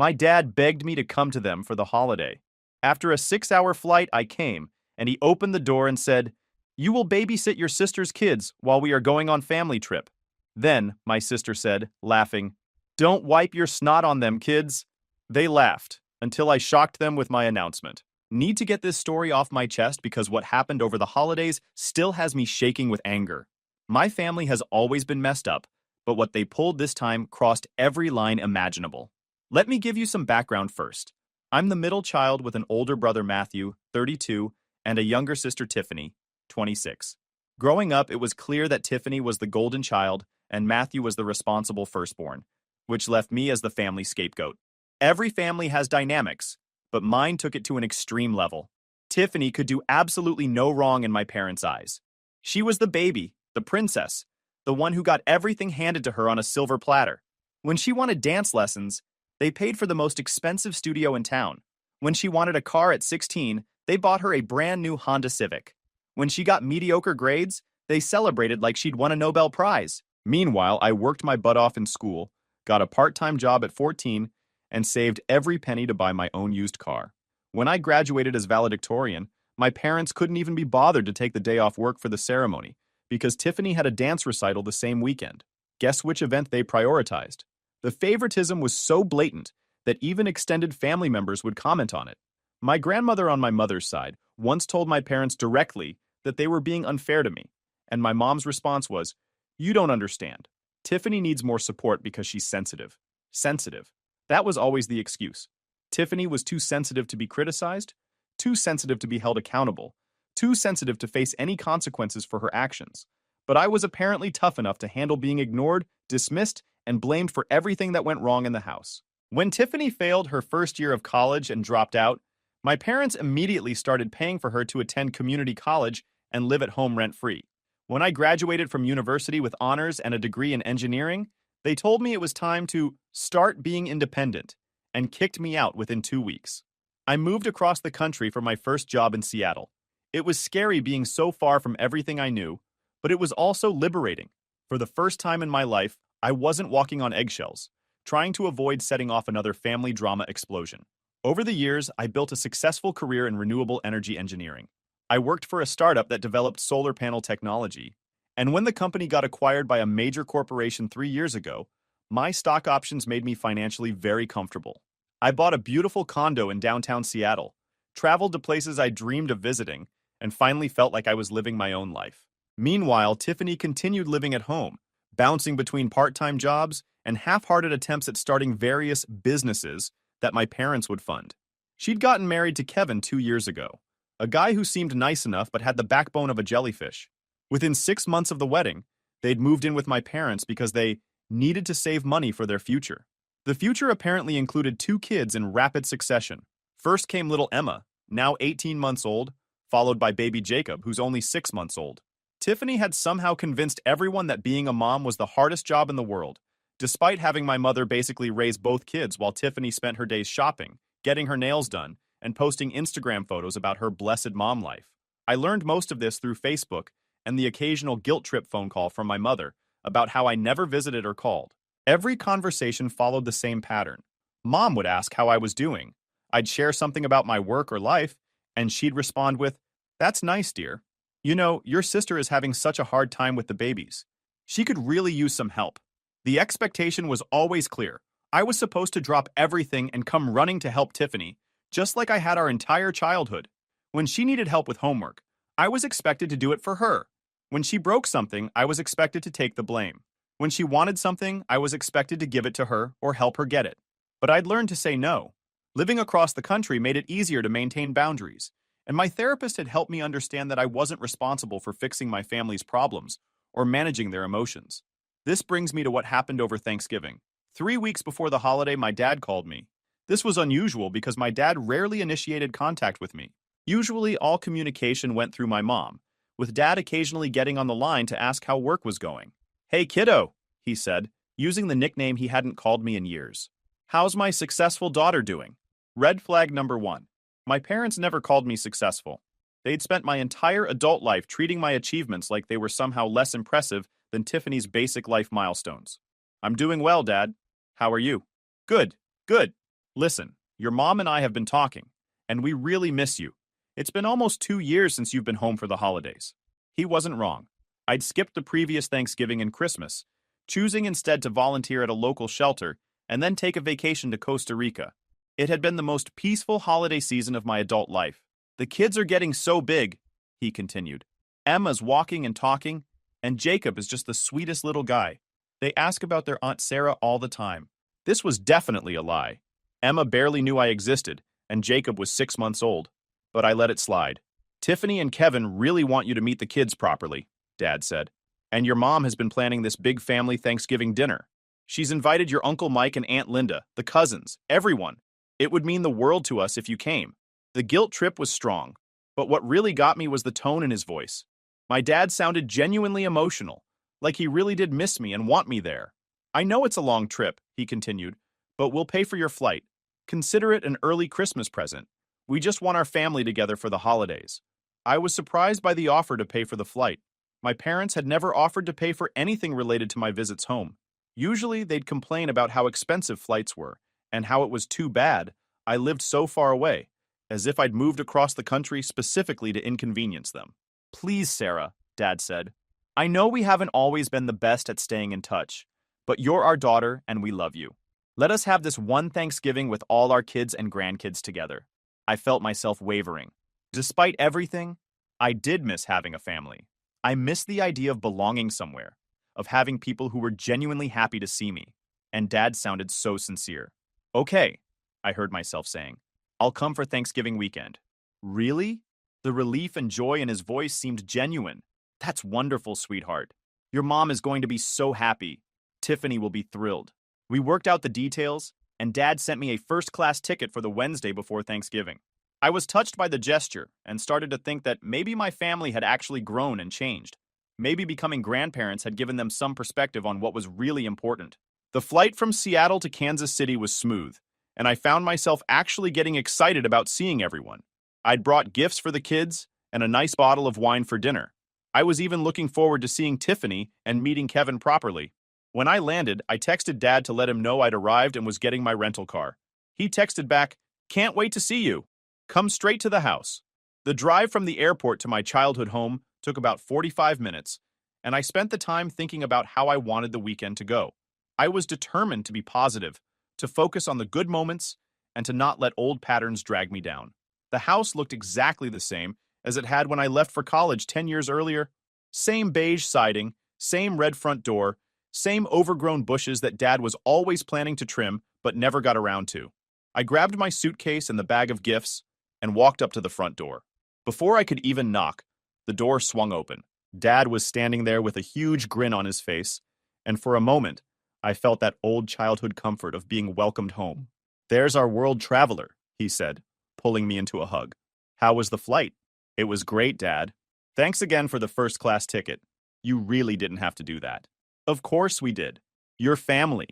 My dad begged me to come to them for the holiday. After a 6-hour flight, I came, and he opened the door and said, "You will babysit your sister's kids while we are going on family trip." Then, my sister said, laughing, "Don't wipe your snot on them, kids." They laughed, until I shocked them with my announcement. Need to get this story off my chest because what happened over the holidays still has me shaking with anger. My family has always been messed up, but what they pulled this time crossed every line imaginable. Let me give you some background first. I'm the middle child with an older brother Matthew, 32, and a younger sister Tiffany, 26. Growing up, it was clear that Tiffany was the golden child and Matthew was the responsible firstborn, which left me as the family scapegoat. Every family has dynamics, but mine took it to an extreme level. Tiffany could do absolutely no wrong in my parents' eyes. She was the baby, the princess, the one who got everything handed to her on a silver platter. When she wanted dance lessons, they paid for the most expensive studio in town. When she wanted a car at 16, they bought her a brand new Honda Civic. When she got mediocre grades, they celebrated like she'd won a Nobel Prize. Meanwhile, I worked my butt off in school, got a part-time job at 14, and saved every penny to buy my own used car. When I graduated as valedictorian, my parents couldn't even be bothered to take the day off work for the ceremony because Tiffany had a dance recital the same weekend. Guess which event they prioritized? The favoritism was so blatant that even extended family members would comment on it. My grandmother on my mother's side once told my parents directly that they were being unfair to me, and my mom's response was, "You don't understand. Tiffany needs more support because she's sensitive." Sensitive. That was always the excuse. Tiffany was too sensitive to be criticized, too sensitive to be held accountable, too sensitive to face any consequences for her actions. But I was apparently tough enough to handle being ignored, dismissed, and blamed for everything that went wrong in the house. When Tiffany failed her first year of college and dropped out, my parents immediately started paying for her to attend community college and live at home rent-free. When I graduated from university with honors and a degree in engineering, they told me it was time to start being independent and kicked me out within 2 weeks. I moved across the country for my first job in Seattle. It was scary being so far from everything I knew, but it was also liberating. For the first time in my life, I wasn't walking on eggshells, trying to avoid setting off another family drama explosion. Over the years, I built a successful career in renewable energy engineering. I worked for a startup that developed solar panel technology, and when the company got acquired by a major corporation 3 years ago, my stock options made me financially very comfortable. I bought a beautiful condo in downtown Seattle, traveled to places I dreamed of visiting, and finally felt like I was living my own life. Meanwhile, Tiffany continued living at home, bouncing between part-time jobs and half-hearted attempts at starting various businesses that my parents would fund. She'd gotten married to Kevin 2 years ago, a guy who seemed nice enough but had the backbone of a jellyfish. Within 6 months of the wedding, they'd moved in with my parents because they needed to save money for their future. The future apparently included 2 kids in rapid succession. First came little Emma, now 18 months old, followed by baby Jacob, who's only 6 months old. Tiffany had somehow convinced everyone that being a mom was the hardest job in the world, despite having my mother basically raise both kids while Tiffany spent her days shopping, getting her nails done, and posting Instagram photos about her blessed mom life. I learned most of this through Facebook and the occasional guilt trip phone call from my mother about how I never visited or called. Every conversation followed the same pattern. Mom would ask how I was doing. I'd share something about my work or life, and she'd respond with, "That's nice, dear. You know, your sister is having such a hard time with the babies. She could really use some help." The expectation was always clear. I was supposed to drop everything and come running to help Tiffany, just like I had our entire childhood. When she needed help with homework, I was expected to do it for her. When she broke something, I was expected to take the blame. When she wanted something, I was expected to give it to her or help her get it. But I'd learned to say no. Living across the country made it easier to maintain boundaries, and my therapist had helped me understand that I wasn't responsible for fixing my family's problems or managing their emotions. This brings me to what happened over Thanksgiving. 3 weeks before the holiday, my dad called me. This was unusual because my dad rarely initiated contact with me. Usually, all communication went through my mom, with Dad occasionally getting on the line to ask how work was going. "Hey, kiddo," he said, using the nickname he hadn't called me in years. "How's my successful daughter doing?" Red flag number 1. My parents never called me successful. They'd spent my entire adult life treating my achievements like they were somehow less impressive than Tiffany's basic life milestones. "I'm doing well, Dad. How are you?" "Good, good." Listen, your mom and I have been talking, and we really miss you. It's been almost 2 years since you've been home for the holidays. He wasn't wrong. I'd skipped the previous Thanksgiving and Christmas, choosing instead to volunteer at a local shelter and then take a vacation to Costa Rica. It had been the most peaceful holiday season of my adult life. The kids are getting so big, he continued. Emma's walking and talking, and Jacob is just the sweetest little guy. They ask about their Aunt Sarah all the time. This was definitely a lie. Emma barely knew I existed, and Jacob was 6 months old. But I let it slide. Tiffany and Kevin really want you to meet the kids properly, Dad said. And your mom has been planning this big family Thanksgiving dinner. She's invited your Uncle Mike and Aunt Linda, the cousins, everyone. It would mean the world to us if you came. The guilt trip was strong, but what really got me was the tone in his voice. My dad sounded genuinely emotional, like he really did miss me and want me there. I know it's a long trip, he continued, but we'll pay for your flight. Consider it an early Christmas present. We just want our family together for the holidays. I was surprised by the offer to pay for the flight. My parents had never offered to pay for anything related to my visits home. Usually, they'd complain about how expensive flights were, and how it was too bad I lived so far away, as if I'd moved across the country specifically to inconvenience them. Please, Sarah, Dad said. I know we haven't always been the best at staying in touch, but you're our daughter and we love you. Let us have this one Thanksgiving with all our kids and grandkids together. I felt myself wavering. Despite everything, I did miss having a family. I missed the idea of belonging somewhere, of having people who were genuinely happy to see me. And Dad sounded so sincere. Okay, I heard myself saying. I'll come for Thanksgiving weekend. Really? The relief and joy in his voice seemed genuine. That's wonderful, sweetheart. Your mom is going to be so happy. Tiffany will be thrilled. We worked out the details, and Dad sent me a first-class ticket for the Wednesday before Thanksgiving. I was touched by the gesture and started to think that maybe my family had actually grown and changed. Maybe becoming grandparents had given them some perspective on what was really important. The flight from Seattle to Kansas City was smooth, and I found myself actually getting excited about seeing everyone. I'd brought gifts for the kids and a nice bottle of wine for dinner. I was even looking forward to seeing Tiffany and meeting Kevin properly. When I landed, I texted Dad to let him know I'd arrived and was getting my rental car. He texted back, "Can't wait to see you. Come straight to the house." The drive from the airport to my childhood home took about 45 minutes, and I spent the time thinking about how I wanted the weekend to go. I was determined to be positive, to focus on the good moments, and to not let old patterns drag me down. The house looked exactly the same as it had when I left for college 10 years earlier. Same beige siding, same red front door, same overgrown bushes that Dad was always planning to trim but never got around to. I grabbed my suitcase and the bag of gifts and walked up to the front door. Before I could even knock, the door swung open. Dad was standing there with a huge grin on his face, and for a moment, I felt that old childhood comfort of being welcomed home. "There's our world traveler," he said, pulling me into a hug. "How was the flight?" "It was great, Dad. Thanks again for the first-class ticket. You really didn't have to do that." "Of course we did. Your family."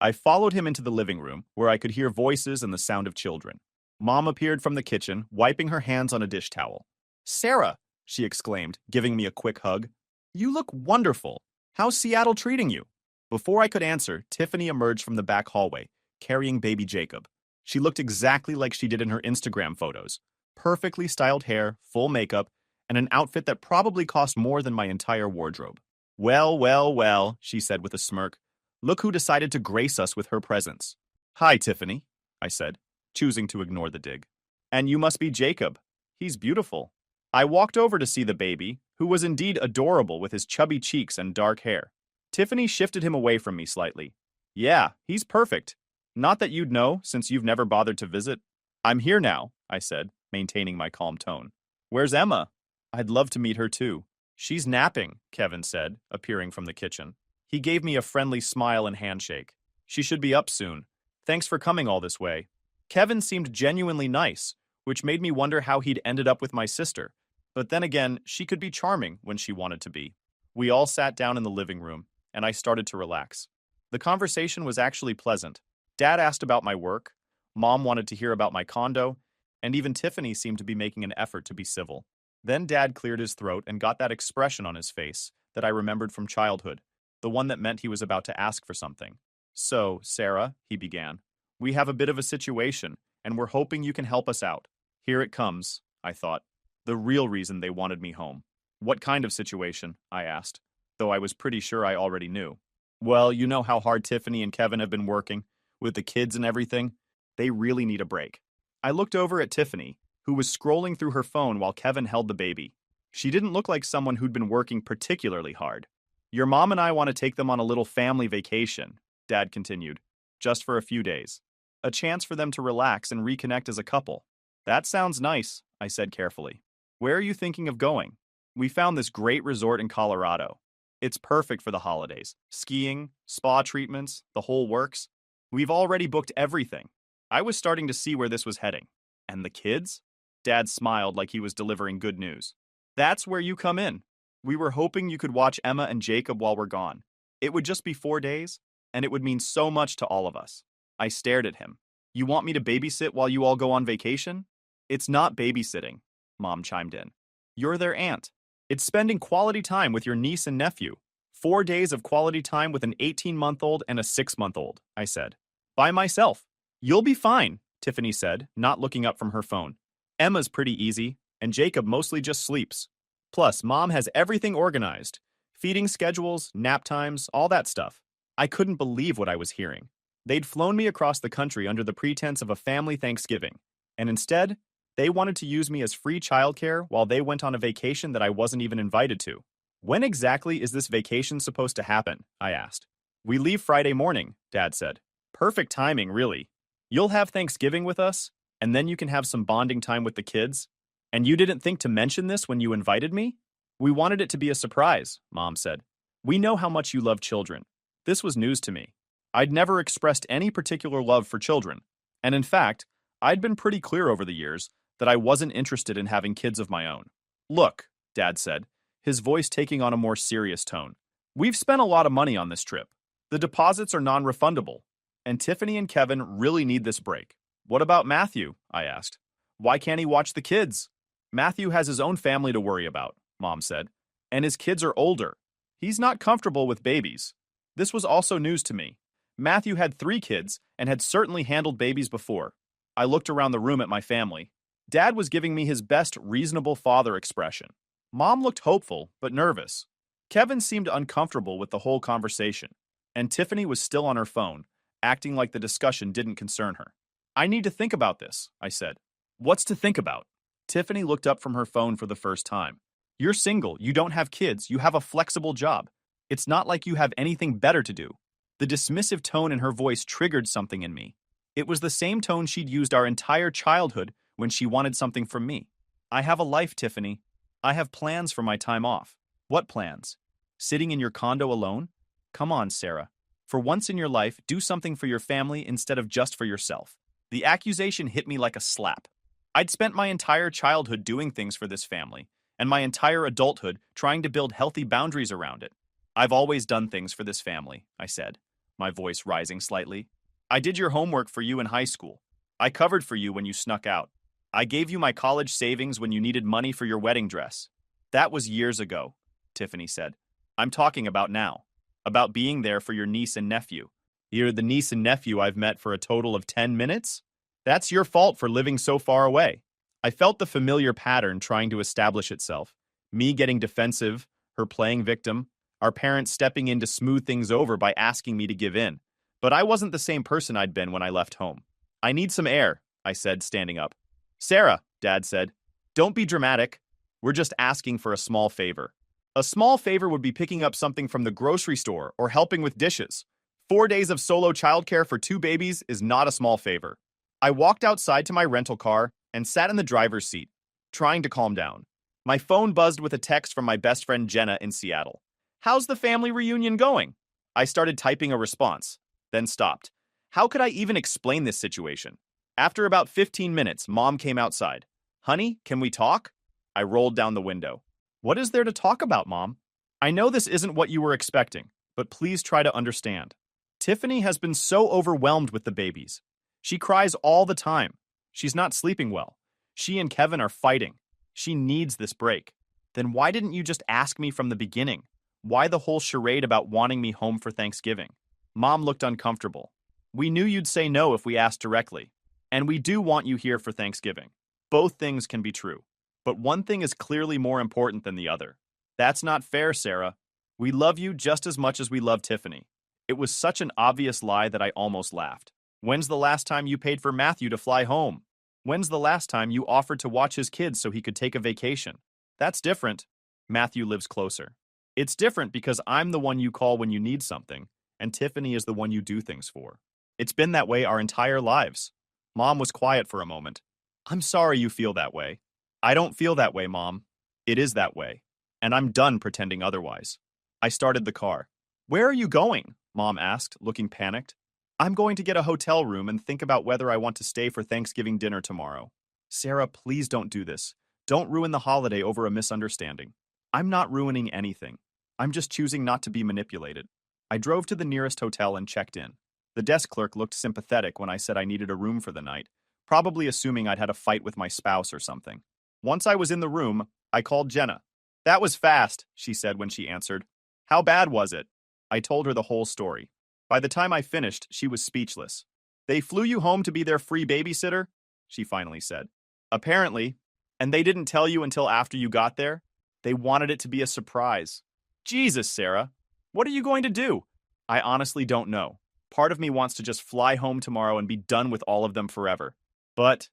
I followed him into the living room, where I could hear voices and the sound of children. Mom appeared from the kitchen, wiping her hands on a dish towel. "Sarah," she exclaimed, giving me a quick hug. "You look wonderful. How's Seattle treating you?" Before I could answer, Tiffany emerged from the back hallway, carrying baby Jacob. She looked exactly like she did in her Instagram photos. Perfectly styled hair, full makeup, and an outfit that probably cost more than my entire wardrobe. "Well, well, well," she said with a smirk. "Look who decided to grace us with her presence." "Hi, Tiffany," I said, choosing to ignore the dig. "And you must be Jacob. He's beautiful." I walked over to see the baby, who was indeed adorable with his chubby cheeks and dark hair. Tiffany shifted him away from me slightly. "Yeah, he's perfect. Not that you'd know, since you've never bothered to visit." "I'm here now," I said, maintaining my calm tone. "Where's Emma?" "I'd love to meet her too." "She's napping," Kevin said, appearing from the kitchen. He gave me a friendly smile and handshake. "She should be up soon. Thanks for coming all this way." Kevin seemed genuinely nice, which made me wonder how he'd ended up with my sister. But then again, she could be charming when she wanted to be. We all sat down in the living room, and I started to relax. The conversation was actually pleasant. Dad asked about my work, Mom wanted to hear about my condo, and even Tiffany seemed to be making an effort to be civil. Then Dad cleared his throat and got that expression on his face that I remembered from childhood, the one that meant he was about to ask for something. "So, Sarah," he began, We have a bit of a situation, and we're hoping you can help us out. Here it comes, I thought. The real reason they wanted me home. What kind of situation? I asked, though I was pretty sure I already knew. Well, you know how hard Tiffany and Kevin have been working, with the kids and everything? They really need a break. I looked over at Tiffany, who was scrolling through her phone while Kevin held the baby. She didn't look like someone who'd been working particularly hard. Your mom and I want to take them on a little family vacation, Dad continued, just for a few days. A chance for them to relax and reconnect as a couple. That sounds nice, I said carefully. Where are you thinking of going? We found this great resort in Colorado. It's perfect for the holidays. Skiing, spa treatments, the whole works. We've already booked everything. I was starting to see where this was heading. And the kids? Dad smiled like he was delivering good news. That's where you come in. We were hoping you could watch Emma and Jacob while we're gone. It would just be 4 days, and it would mean so much to all of us. I stared at him. You want me to babysit while you all go on vacation? It's not babysitting, Mom chimed in. You're their aunt. It's spending quality time with your niece and nephew. 4 days of quality time with an 18-month-old and a 6-month-old, I said. By myself. You'll be fine, Tiffany said, not looking up from her phone. Emma's pretty easy, and Jacob mostly just sleeps. Plus, Mom has everything organized. Feeding schedules, nap times, all that stuff. I couldn't believe what I was hearing. They'd flown me across the country under the pretense of a family Thanksgiving, and instead, they wanted to use me as free childcare while they went on a vacation that I wasn't even invited to. When exactly is this vacation supposed to happen? I asked. We leave Friday morning, Dad said. Perfect timing, really. You'll have Thanksgiving with us, and then you can have some bonding time with the kids. And you didn't think to mention this when you invited me? We wanted it to be a surprise, Mom said. We know how much you love children. This was news to me. I'd never expressed any particular love for children, and in fact, I'd been pretty clear over the years that I wasn't interested in having kids of my own. Look, Dad said, his voice taking on a more serious tone. We've spent a lot of money on this trip. The deposits are non-refundable, and Tiffany and Kevin really need this break. What about Matthew? I asked. Why can't he watch the kids? Matthew has his own family to worry about, Mom said, and his kids are older. He's not comfortable with babies. This was also news to me. Matthew had 3 kids and had certainly handled babies before. I looked around the room at my family. Dad was giving me his best reasonable father expression. Mom looked hopeful, but nervous. Kevin seemed uncomfortable with the whole conversation, and Tiffany was still on her phone, acting like the discussion didn't concern her. I need to think about this, I said. What's to think about? Tiffany looked up from her phone for the first time. You're single, you don't have kids, you have a flexible job. It's not like you have anything better to do. The dismissive tone in her voice triggered something in me. It was the same tone she'd used our entire childhood when she wanted something from me. I have a life, Tiffany. I have plans for my time off. What plans? Sitting in your condo alone? Come on, Sarah. For once in your life, do something for your family instead of just for yourself. The accusation hit me like a slap. I'd spent my entire childhood doing things for this family, and my entire adulthood trying to build healthy boundaries around it. I've always done things for this family, I said, my voice rising slightly. I did your homework for you in high school. I covered for you when you snuck out. I gave you my college savings when you needed money for your wedding dress. That was years ago, Tiffany said. I'm talking about now. About being there for your niece and nephew. You're the niece and nephew I've met for a total of 10 minutes? That's your fault for living so far away. I felt the familiar pattern trying to establish itself. Me getting defensive, her playing victim, our parents stepping in to smooth things over by asking me to give in. But I wasn't the same person I'd been when I left home. I need some air, I said, standing up. Sarah, Dad said, don't be dramatic. We're just asking for a small favor. A small favor would be picking up something from the grocery store or helping with dishes. 4 days of solo childcare for 2 babies is not a small favor. I walked outside to my rental car and sat in the driver's seat, trying to calm down. My phone buzzed with a text from my best friend Jenna in Seattle. How's the family reunion going? I started typing a response, then stopped. How could I even explain this situation? After about 15 minutes, Mom came outside. Honey, can we talk? I rolled down the window. What is there to talk about, Mom? I know this isn't what you were expecting, but please try to understand. Tiffany has been so overwhelmed with the babies. She cries all the time. She's not sleeping well. She and Kevin are fighting. She needs this break. Then why didn't you just ask me from the beginning? Why the whole charade about wanting me home for Thanksgiving? Mom looked uncomfortable. We knew you'd say no if we asked directly. And we do want you here for Thanksgiving. Both things can be true. But one thing is clearly more important than the other. That's not fair, Sarah. We love you just as much as we love Tiffany. It was such an obvious lie that I almost laughed. When's the last time you paid for Matthew to fly home? When's the last time you offered to watch his kids so he could take a vacation? That's different. Matthew lives closer. It's different because I'm the one you call when you need something, and Tiffany is the one you do things for. It's been that way our entire lives. Mom was quiet for a moment. I'm sorry you feel that way. I don't feel that way, Mom. It is that way. And I'm done pretending otherwise. I started the car. Where are you going? Mom asked, looking panicked. I'm going to get a hotel room and think about whether I want to stay for Thanksgiving dinner tomorrow. Sarah, please don't do this. Don't ruin the holiday over a misunderstanding. I'm not ruining anything. I'm just choosing not to be manipulated. I drove to the nearest hotel and checked in. The desk clerk looked sympathetic when I said I needed a room for the night, probably assuming I'd had a fight with my spouse or something. Once I was in the room, I called Jenna. That was fast, she said when she answered. How bad was it? I told her the whole story. By the time I finished, she was speechless. They flew you home to be their free babysitter? She finally said. Apparently. And they didn't tell you until after you got there? They wanted it to be a surprise. Jesus, Sarah. What are you going to do? I honestly don't know. Part of me wants to just fly home tomorrow and be done with all of them forever. But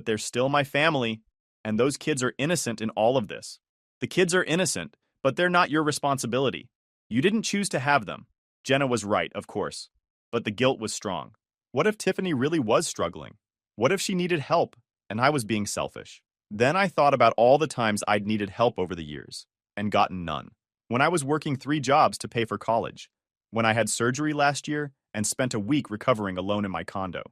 they're still my family, and those kids are innocent in all of this. The kids are innocent, but they're not your responsibility. You didn't choose to have them. Jenna was right, of course. But the guilt was strong. What if Tiffany really was struggling? What if she needed help, and I was being selfish? Then I thought about all the times I'd needed help over the years, and gotten none. When I was working 3 jobs to pay for college. When I had surgery last year, and spent a week recovering alone in my condo.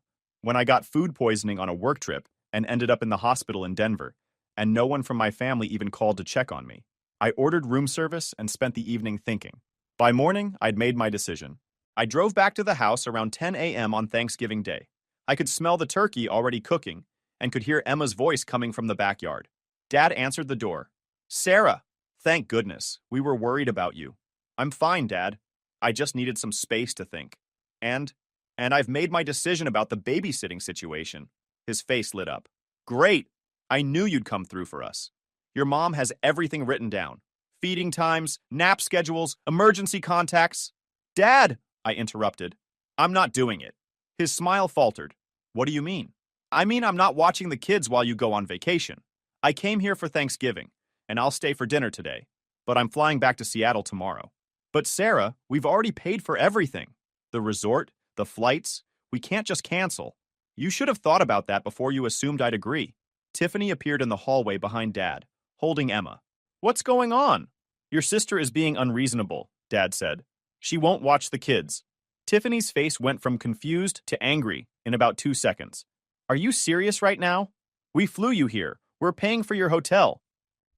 When I got food poisoning on a work trip, and ended up in the hospital in Denver, and no one from my family even called to check on me. I ordered room service and spent the evening thinking. By morning, I'd made my decision. I drove back to the house around 10 a.m. on Thanksgiving Day. I could smell the turkey already cooking and could hear Emma's voice coming from the backyard. Dad answered the door. Sarah, thank goodness. We were worried about you. I'm fine, Dad. I just needed some space to think. And I've made my decision about the babysitting situation. His face lit up. Great. I knew you'd come through for us. Your mom has everything written down. Feeding times, nap schedules, emergency contacts. Dad, I interrupted. I'm not doing it. His smile faltered. What do you mean? I mean I'm not watching the kids while you go on vacation. I came here for Thanksgiving, and I'll stay for dinner today. But I'm flying back to Seattle tomorrow. But Sarah, we've already paid for everything. The resort, the flights, we can't just cancel. You should have thought about that before you assumed I'd agree. Tiffany appeared in the hallway behind Dad, holding Emma. What's going on? Your sister is being unreasonable, Dad said. She won't watch the kids. Tiffany's face went from confused to angry in about 2 seconds. Are you serious right now? We flew you here. We're paying for your hotel.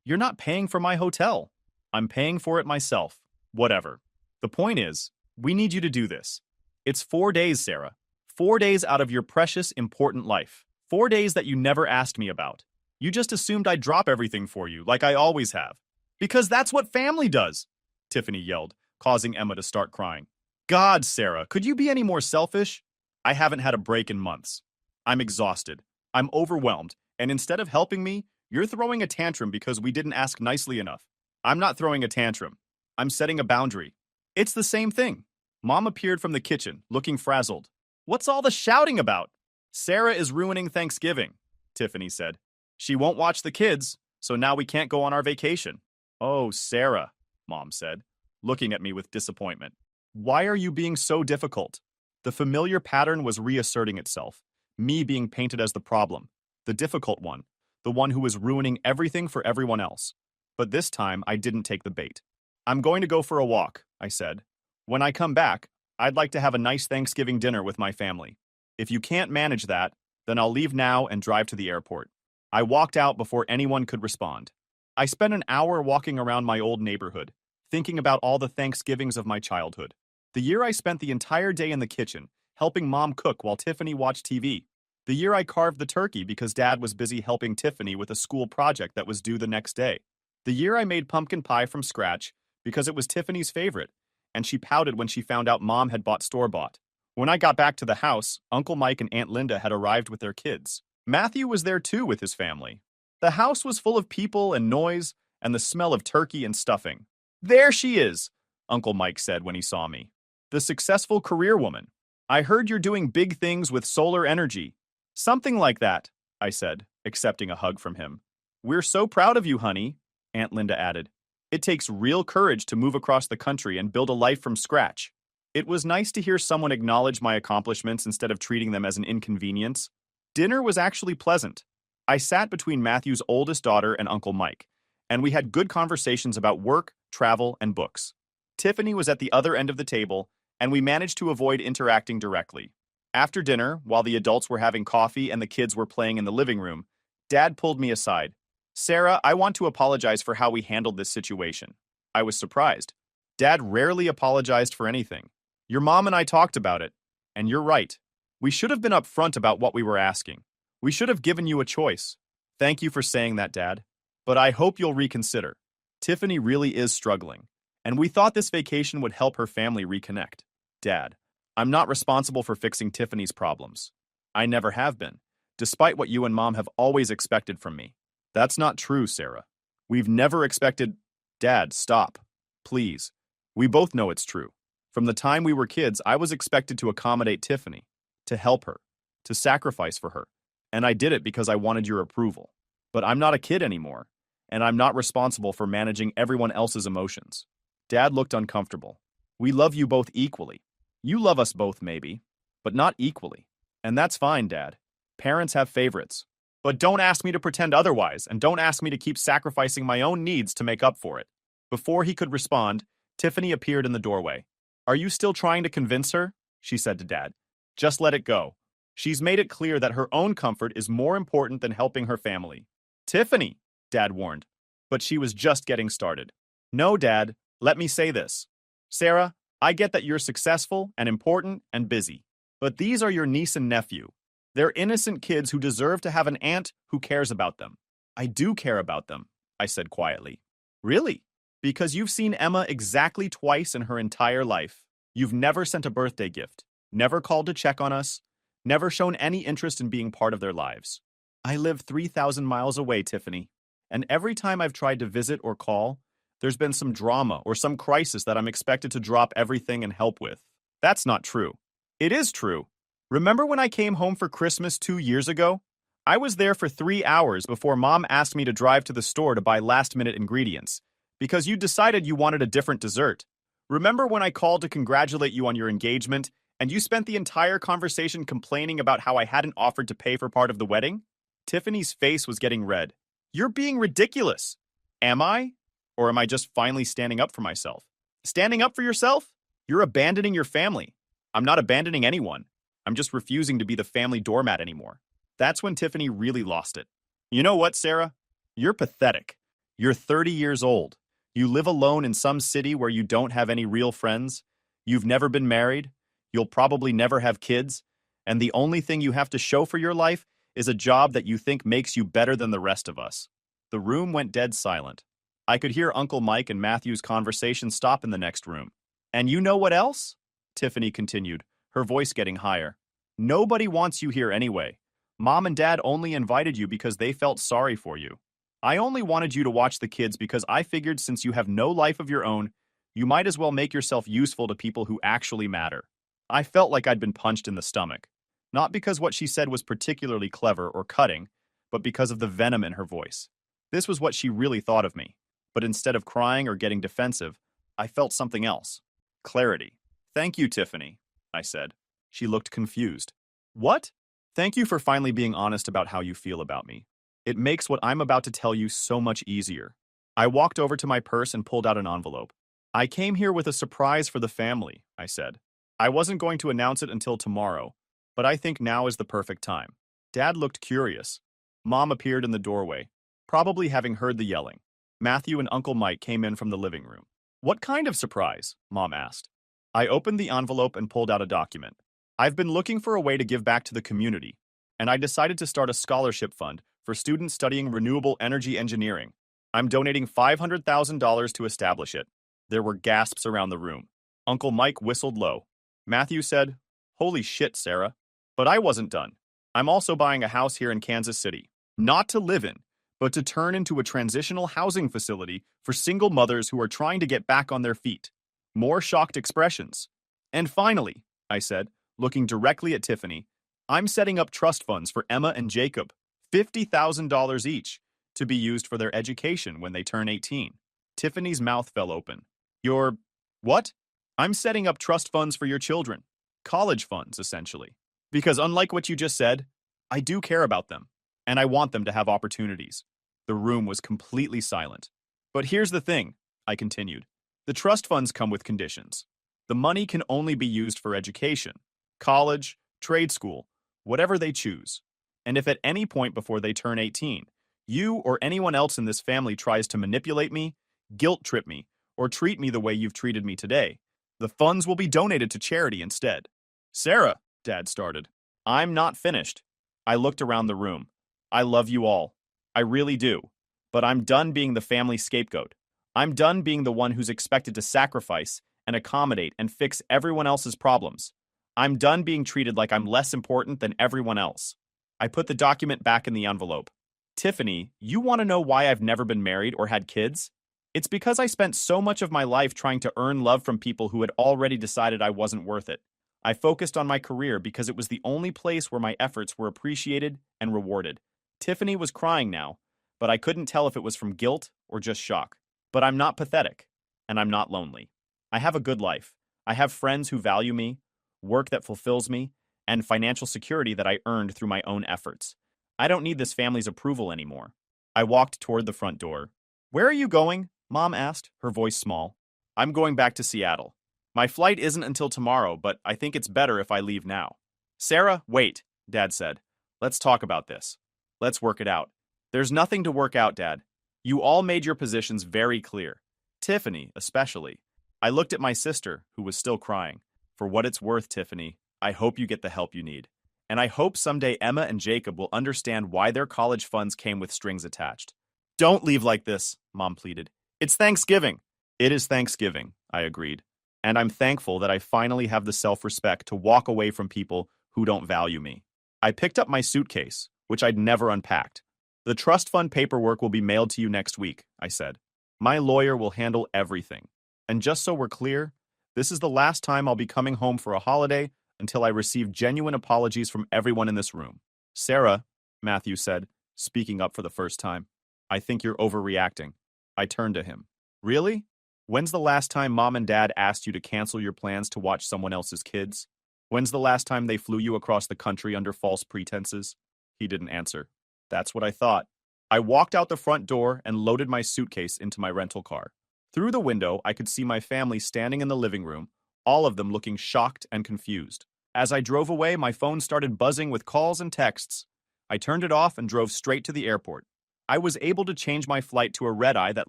You're not paying for my hotel. I'm paying for it myself. Whatever. The point is, we need you to do this. It's 4 days, Sarah. 4 days out of your precious, important life. 4 days that you never asked me about. You just assumed I'd drop everything for you, like I always have. Because that's what family does, Tiffany yelled, causing Emma to start crying. God, Sarah, could you be any more selfish? I haven't had a break in months. I'm exhausted. I'm overwhelmed. And instead of helping me, you're throwing a tantrum because we didn't ask nicely enough. I'm not throwing a tantrum. I'm setting a boundary. It's the same thing. Mom appeared from the kitchen, looking frazzled. What's all the shouting about? Sarah is ruining Thanksgiving, Tiffany said. She won't watch the kids, so now we can't go on our vacation. Oh, Sarah, Mom said, looking at me with disappointment. Why are you being so difficult? The familiar pattern was reasserting itself, me being painted as the problem, the difficult one, the one who was ruining everything for everyone else. But this time, I didn't take the bait. I'm going to go for a walk, I said. When I come back, I'd like to have a nice Thanksgiving dinner with my family. If you can't manage that, then I'll leave now and drive to the airport. I walked out before anyone could respond. I spent an hour walking around my old neighborhood, thinking about all the Thanksgivings of my childhood. The year I spent the entire day in the kitchen, helping Mom cook while Tiffany watched TV. The year I carved the turkey because Dad was busy helping Tiffany with a school project that was due the next day. The year I made pumpkin pie from scratch because it was Tiffany's favorite, and she pouted when she found out Mom had bought store-bought. When I got back to the house, Uncle Mike and Aunt Linda had arrived with their kids. Matthew was there too with his family. The house was full of people and noise and the smell of turkey and stuffing. "There she is," Uncle Mike said when he saw me. "The successful career woman. I heard you're doing big things with solar energy." "Something like that," I said, accepting a hug from him. "We're so proud of you, honey," Aunt Linda added. "It takes real courage to move across the country and build a life from scratch." It was nice to hear someone acknowledge my accomplishments instead of treating them as an inconvenience. Dinner was actually pleasant. I sat between Matthew's oldest daughter and Uncle Mike, and we had good conversations about work, travel, and books. Tiffany was at the other end of the table, and we managed to avoid interacting directly. After dinner, while the adults were having coffee and the kids were playing in the living room, Dad pulled me aside. "Sarah, I want to apologize for how we handled this situation." I was surprised. Dad rarely apologized for anything. "Your mom and I talked about it, and you're right. We should have been upfront about what we were asking. We should have given you a choice." "Thank you for saying that, Dad. But I hope you'll reconsider. Tiffany really is struggling, and we thought this vacation would help her family reconnect." "Dad, I'm not responsible for fixing Tiffany's problems. I never have been, despite what you and Mom have always expected from me." "That's not true, Sarah. We've never expected—" "Dad, stop. Please. We both know it's true. From the time we were kids, I was expected to accommodate Tiffany, to help her, to sacrifice for her, and I did it because I wanted your approval. But I'm not a kid anymore, and I'm not responsible for managing everyone else's emotions." Dad looked uncomfortable. "We love you both equally. You love us both, maybe, but not equally. And that's fine, Dad. Parents have favorites. But don't ask me to pretend otherwise, and don't ask me to keep sacrificing my own needs to make up for it." Before he could respond, Tiffany appeared in the doorway. "Are you still trying to convince her?" she said to Dad. "Just let it go. She's made it clear that her own comfort is more important than helping her family." "Tiffany," Dad warned, but she was just getting started. "No, Dad, let me say this. Sarah, I get that you're successful and important and busy, but these are your niece and nephew. They're innocent kids who deserve to have an aunt who cares about them." "I do care about them," I said quietly. "Really? Because you've seen Emma exactly twice in her entire life. You've never sent a birthday gift, never called to check on us, never shown any interest in being part of their lives." "I live 3,000 miles away, Tiffany, and every time I've tried to visit or call, there's been some drama or some crisis that I'm expected to drop everything and help with." "That's not true." "It is true. Remember when I came home for Christmas 2 years ago? I was there for 3 hours before Mom asked me to drive to the store to buy last-minute ingredients, because you decided you wanted a different dessert. Remember when I called to congratulate you on your engagement, and you spent the entire conversation complaining about how I hadn't offered to pay for part of the wedding?" Tiffany's face was getting red. "You're being ridiculous." "Am I? Or am I just finally standing up for myself?" "Standing up for yourself? You're abandoning your family." "I'm not abandoning anyone. I'm just refusing to be the family doormat anymore." That's when Tiffany really lost it. "You know what, Sarah? You're pathetic. You're 30 years old. You live alone in some city where you don't have any real friends. You've never been married. You'll probably never have kids. And the only thing you have to show for your life is a job that you think makes you better than the rest of us." The room went dead silent. I could hear Uncle Mike and Matthew's conversation stop in the next room. "And you know what else?" Tiffany continued, her voice getting higher. "Nobody wants you here anyway. Mom and Dad only invited you because they felt sorry for you. I only wanted you to watch the kids because I figured since you have no life of your own, you might as well make yourself useful to people who actually matter." I felt like I'd been punched in the stomach. Not because what she said was particularly clever or cutting, but because of the venom in her voice. This was what she really thought of me. But instead of crying or getting defensive, I felt something else. Clarity. "Thank you, Tiffany," I said. She looked confused. "What?" "Thank you for finally being honest about how you feel about me. It makes what I'm about to tell you so much easier." I walked over to my purse and pulled out an envelope. "I came here with a surprise for the family," I said. "I wasn't going to announce it until tomorrow, but I think now is the perfect time." Dad looked curious. Mom appeared in the doorway, probably having heard the yelling. Matthew and Uncle Mike came in from the living room. "What kind of surprise?" Mom asked. I opened the envelope and pulled out a document. "I've been looking for a way to give back to the community, and I decided to start a scholarship fund for students studying renewable energy engineering. I'm donating $500,000 to establish it." There were gasps around the room. Uncle Mike whistled low. Matthew said, Holy shit, Sarah. But I wasn't done. I'm also buying a house here in Kansas City. Not to live in, but to turn into a transitional housing facility for single mothers who are trying to get back on their feet. More shocked expressions. And finally, I said, looking directly at Tiffany, I'm setting up trust funds for Emma and Jacob, $50,000 each, to be used for their education when they turn 18. Tiffany's mouth fell open. You're... what? I'm setting up trust funds for your children. College funds, essentially. Because unlike what you just said, I do care about them, and I want them to have opportunities. The room was completely silent. But here's the thing, I continued. The trust funds come with conditions. The money can only be used for education, college, trade school, whatever they choose. And if at any point before they turn 18, you or anyone else in this family tries to manipulate me, guilt trip me, or treat me the way you've treated me today, the funds will be donated to charity instead. Sarah, Dad started. I'm not finished. I looked around the room. I love you all. I really do. But I'm done being the family scapegoat. I'm done being the one who's expected to sacrifice and accommodate and fix everyone else's problems. I'm done being treated like I'm less important than everyone else. I put the document back in the envelope. Tiffany, you want to know why I've never been married or had kids? It's because I spent so much of my life trying to earn love from people who had already decided I wasn't worth it. I focused on my career because it was the only place where my efforts were appreciated and rewarded. Tiffany was crying now, but I couldn't tell if it was from guilt or just shock. But I'm not pathetic, and I'm not lonely. I have a good life. I have friends who value me, work that fulfills me, and financial security that I earned through my own efforts. I don't need this family's approval anymore. I walked toward the front door. Where are you going? Mom asked, her voice small. I'm going back to Seattle. My flight isn't until tomorrow, but I think it's better if I leave now. Sarah, wait, Dad said. Let's talk about this. Let's work it out. There's nothing to work out, Dad. You all made your positions very clear. Tiffany, especially. I looked at my sister, who was still crying. For what it's worth, Tiffany, I hope you get the help you need. And I hope someday Emma and Jacob will understand why their college funds came with strings attached. Don't leave like this, Mom pleaded. It's Thanksgiving. It is Thanksgiving, I agreed. And I'm thankful that I finally have the self-respect to walk away from people who don't value me. I picked up my suitcase, which I'd never unpacked. The trust fund paperwork will be mailed to you next week, I said. My lawyer will handle everything. And just so we're clear, this is the last time I'll be coming home for a holiday until I receive genuine apologies from everyone in this room. Sarah, Matthew said, speaking up for the first time, I think you're overreacting. I turned to him. Really? When's the last time Mom and Dad asked you to cancel your plans to watch someone else's kids? When's the last time they flew you across the country under false pretenses? He didn't answer. That's what I thought. I walked out the front door and loaded my suitcase into my rental car. Through the window, I could see my family standing in the living room, all of them looking shocked and confused. As I drove away, my phone started buzzing with calls and texts. I turned it off and drove straight to the airport. I was able to change my flight to a red-eye that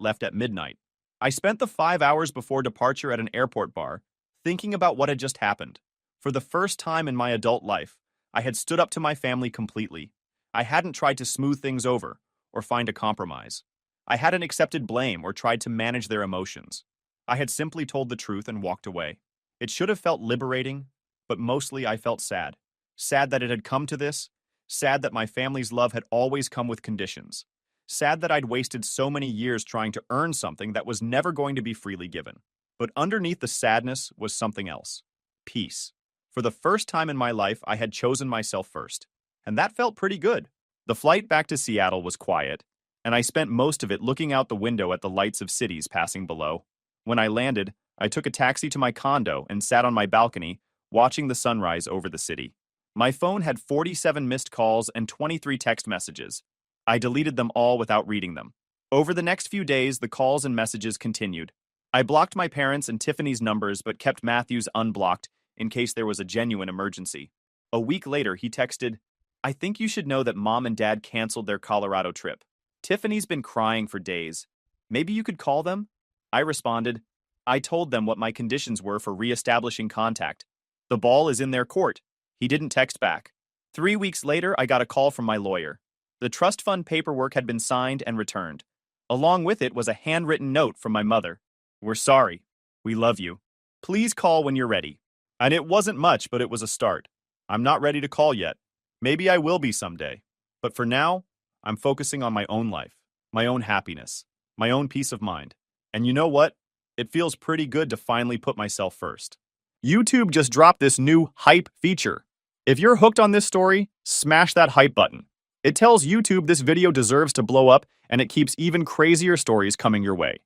left at midnight. I spent the 5 hours before departure at an airport bar, thinking about what had just happened. For the first time in my adult life, I had stood up to my family completely. I hadn't tried to smooth things over or find a compromise. I hadn't accepted blame or tried to manage their emotions. I had simply told the truth and walked away. It should have felt liberating, but mostly I felt sad. Sad that it had come to this. Sad that my family's love had always come with conditions. Sad that I'd wasted so many years trying to earn something that was never going to be freely given. But underneath the sadness was something else. Peace. For the first time in my life, I had chosen myself first. And that felt pretty good. The flight back to Seattle was quiet, and I spent most of it looking out the window at the lights of cities passing below. When I landed, I took a taxi to my condo and sat on my balcony, watching the sunrise over the city. My phone had 47 missed calls and 23 text messages. I deleted them all without reading them. Over the next few days, the calls and messages continued. I blocked my parents' and Tiffany's numbers but kept Matthew's unblocked in case there was a genuine emergency. A week later, he texted, I think you should know that Mom and Dad canceled their Colorado trip. Tiffany's been crying for days. Maybe you could call them? I responded, I told them what my conditions were for reestablishing contact. The ball is in their court. He didn't text back. 3 weeks later, I got a call from my lawyer. The trust fund paperwork had been signed and returned. Along with it was a handwritten note from my mother. We're sorry. We love you. Please call when you're ready. And it wasn't much, but it was a start. I'm not ready to call yet. Maybe I will be someday. But for now, I'm focusing on my own life, my own happiness, my own peace of mind. And you know what? It feels pretty good to finally put myself first. YouTube just dropped this new hype feature. If you're hooked on this story, smash that hype button. It tells YouTube this video deserves to blow up, and it keeps even crazier stories coming your way.